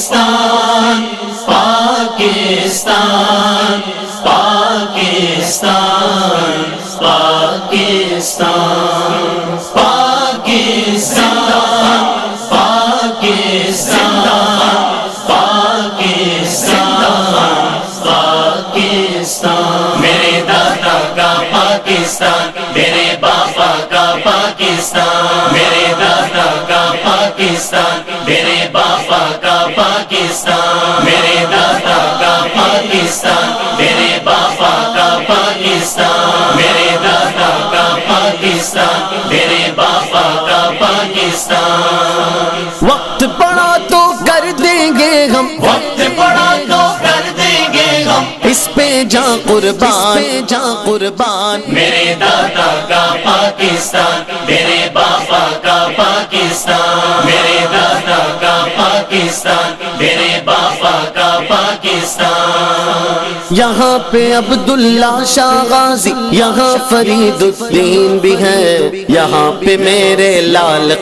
پاکستان پاکستان پاکستان پاکستان پاکستان پاکستان پاکستان پاکستان میرے دادا کا پاکستان میرے باپا کا پاکستان میرے دادا کا پاکستان میرے باپا کا پاکستان میرے دادا کا پاکستان میرے باپا کا پاکستان میرے دادا کا پاکستان میرے باپا کا پاکستان وقت پڑا تو کر دیں گے ہم وقت پڑا تو کر دیں گے ہم اس پہ جاں قربان میرے دادا کا پاکستان میرے باپا کا پاکستان میرے دادا کا پاکستان میرے باپا کا پاکستان یہاں پہ عبداللہ شاہ غازی یہاں فرید الدین بھی ہے یہاں پہ میرے لال